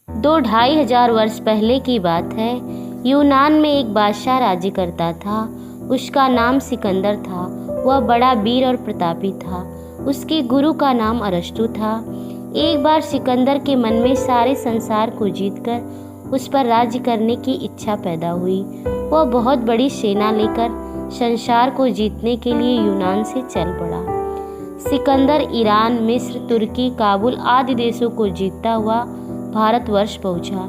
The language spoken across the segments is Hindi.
2-2500 वर्ष पहले की बात है। यूनान में एक बादशाह राज्य करता था। उसका नाम सिकंदर था। वह बड़ा वीर और प्रतापी था। उसके गुरु का नाम अरस्तु था। एक बार सिकंदर के मन में सारे संसार को जीतकर उस पर राज्य करने की इच्छा पैदा हुई। वह बहुत बड़ी सेना लेकर संसार को जीतने के लिए यूनान से चल पड़ा। सिकंदर ईरान, मिस्र, तुर्की, काबुल आदि देशों को जीतता हुआ भारतवर्ष पहुंचा।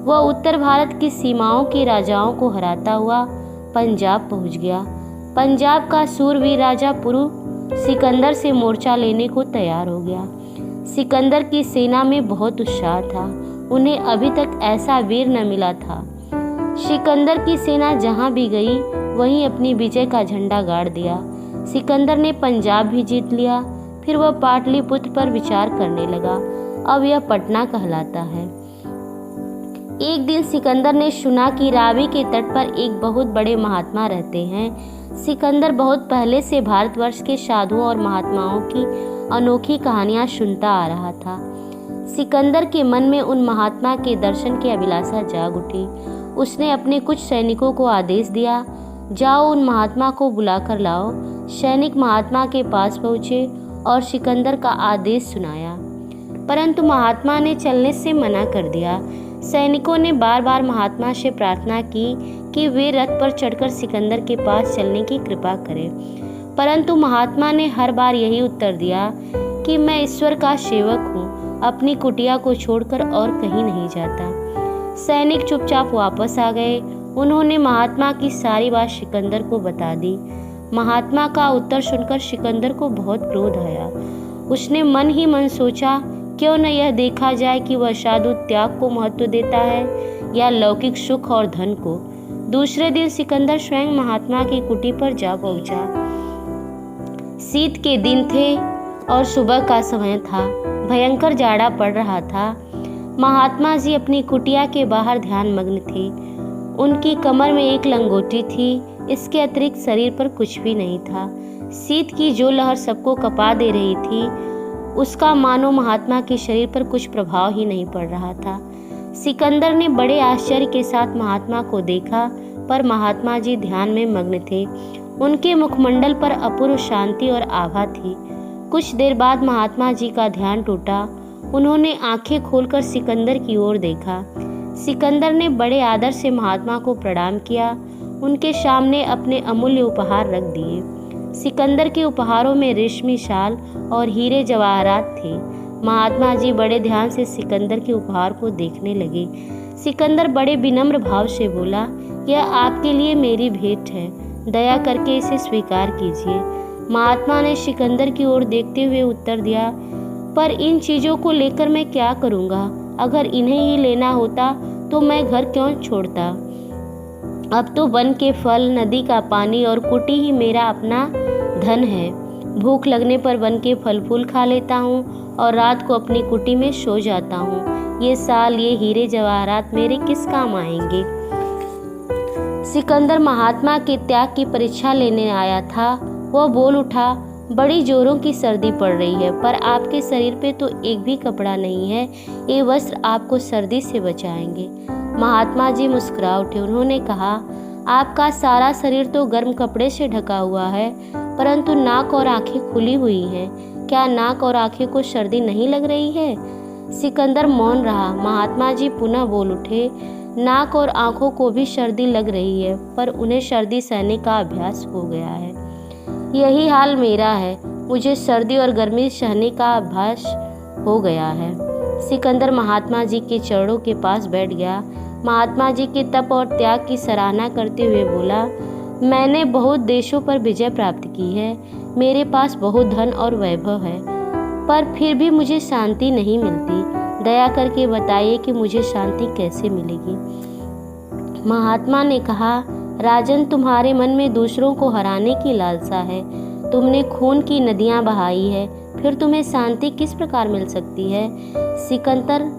वह उत्तर भारत की सीमाओं के राजाओं को हराता हुआ पंजाब पहुंच गया। पंजाब का सूरवीर राजा पुरु सिकंदर से मोर्चा लेने को तैयार हो गया। सिकंदर की सेना में बहुत उत्साह था। उन्हें अभी तक ऐसा वीर न मिला था। सिकंदर की सेना जहां भी गई वहीं अपनी विजय का झंडा गाड़ दिया। सिकंदर ने पंजाब भी जीत लिया। फिर वह पाटलिपुत्र पर विचार करने लगा। अब यह पटना कहलाता है। एक दिन सिकंदर ने सुना कि रावी के तट पर एक बहुत बड़े महात्मा रहते हैं। सिकंदर बहुत पहले से भारतवर्ष के साधुओं और महात्माओं की अनोखी कहानियां सुनता आ रहा था। सिकंदर के मन में उन महात्मा के दर्शन की अभिलाषा जाग उठी। उसने अपने कुछ सैनिकों को आदेश दिया, जाओ उन महात्मा को बुला कर लाओ। सैनिक महात्मा के पास पहुँचे और सिकंदर का आदेश सुनाया, परंतु महात्मा ने चलने से मना कर दिया। सैनिकों ने बार बार महात्मा से प्रार्थना की कि वे रथ पर चढ़कर सिकंदर के पास चलने की कृपा करें, परंतु महात्मा ने हर बार यही उत्तर दिया कि मैं ईश्वर का सेवक हूँ, अपनी कुटिया को छोड़कर और कहीं नहीं जाता। सैनिक चुपचाप वापस आ गए। उन्होंने महात्मा की सारी बात सिकंदर को बता दी। महात्मा का उत्तर सुनकर सिकंदर को बहुत क्रोध आया। उसने मन ही मन सोचा, क्यों न यह देखा जाए कि वह साधु त्याग को महत्व देता है या लौकिक सुख और धन को। दूसरे दिन सिकंदर स्वयं महात्मा की कुटी पर जा पहुंचा। शीत के दिन थे और सुबह का समय था। भयंकर जाड़ा पड़ रहा था। महात्मा जी अपनी कुटिया के बाहर ध्यान मग्न थे। उनकी कमर में एक लंगोटी थी। इसके अतिरिक्त शरीर पर कुछ भी नहीं था। शीत की जो लहर सबको कपा दे रही थी, उसका मानो महात्मा के शरीर पर कुछ प्रभाव ही नहीं पड़ रहा था। सिकंदर ने बड़े आश्चर्य के साथ महात्मा को देखा, पर महात्मा जी ध्यान में मग्न थे। उनके मुखमंडल पर अपूर्व शांति और आभा थी। कुछ देर बाद महात्मा जी का ध्यान टूटा। उन्होंने आंखें खोलकर सिकंदर की ओर देखा। सिकंदर ने बड़े आदर से महात्मा को प्रणाम किया। उनके सामने अपने अमूल्य उपहार रख दिए। सिकंदर के उपहारों में रेशमी शाल और हीरे जवाहरात थे। महात्मा जी बड़े ध्यान से सिकंदर के उपहार को देखने लगे। सिकंदर बड़े विनम्र भाव से बोला, यह आपके लिए मेरी भेंट है, दया करके इसे स्वीकार कीजिए। महात्मा ने सिकंदर की ओर देखते हुए उत्तर दिया, पर इन चीज़ों को लेकर मैं क्या करूँगा? अगर इन्हें ही लेना होता तो मैं घर क्यों छोड़ता? अब तो वन के फल, नदी का पानी और कुटी ही मेरा अपना धन है। भूख लगने पर वन के फल फूल खा लेता हूँ और रात को अपनी कुटी में सो जाता हूँ। ये साल, ये हीरे जवाहरात मेरे किस काम आएंगे? सिकंदर महात्मा के त्याग की परीक्षा लेने आया था। वह बोल उठा, बड़ी जोरों की सर्दी पड़ रही है, पर आपके शरीर पे तो एक भी कपड़ा नहीं है। ये वस्त्र आपको सर्दी से बचाएंगे। महात्मा जी मुस्कुरा उठे। उन्होंने कहा, आपका सारा शरीर तो गर्म कपड़े से ढका हुआ है, परंतु नाक और आंखें खुली हुई हैं। क्या नाक और आंखें को सर्दी नहीं लग रही है? सिकंदर मौन रहा। महात्मा जी पुनः बोल उठे, नाक और आंखों को भी सर्दी लग रही है, पर उन्हें सर्दी सहने का अभ्यास हो गया है। यही हाल मेरा है, मुझे सर्दी और गर्मी सहने का अभ्यास हो गया है। सिकंदर महात्मा जी के चरणों के पास बैठ गया। महात्मा जी के तप और त्याग की सराहना करते हुए बोला, मैंने बहुत देशों पर विजय प्राप्त की है, मेरे पास बहुत धन और वैभव है, पर फिर भी मुझे शांति नहीं मिलती। दया करके बताइए कि मुझे शांति कैसे मिलेगी? महात्मा ने कहा, राजन, तुम्हारे मन में दूसरों को हराने की लालसा है। तुमने खून की नदियां बहाई है, फिर तुम्हें शांति किस प्रकार मिल सकती है? सिकंदर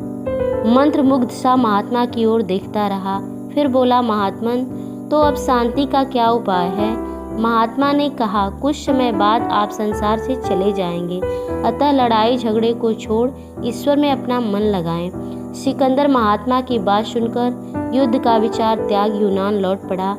मंत्रमुग्ध सा महात्मा की ओर देखता रहा। फिर बोला, महात्मन, तो अब शांति का क्या उपाय है? महात्मा ने कहा, कुछ समय बाद आप संसार से चले जाएंगे, अतः लड़ाई झगड़े को छोड़ ईश्वर में अपना मन लगाएं। सिकंदर महात्मा की बात सुनकर युद्ध का विचार त्याग यूनान लौट पड़ा।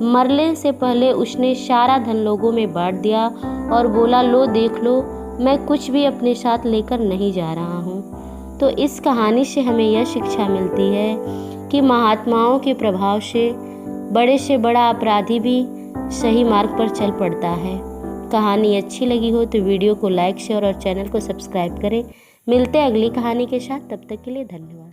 मरने से पहले उसने सारा धन लोगों में बांट दिया और बोला, लो देख लो, मैं कुछ भी अपने साथ लेकर नहीं जा रहा हूँ। तो इस कहानी से हमें यह शिक्षा मिलती है कि महात्माओं के प्रभाव से बड़ा अपराधी भी सही मार्ग पर चल पड़ता है। कहानी अच्छी लगी हो तो वीडियो को लाइक, शेयर और चैनल को सब्सक्राइब करें। मिलते हैं अगली कहानी के साथ, तब तक के लिए धन्यवाद।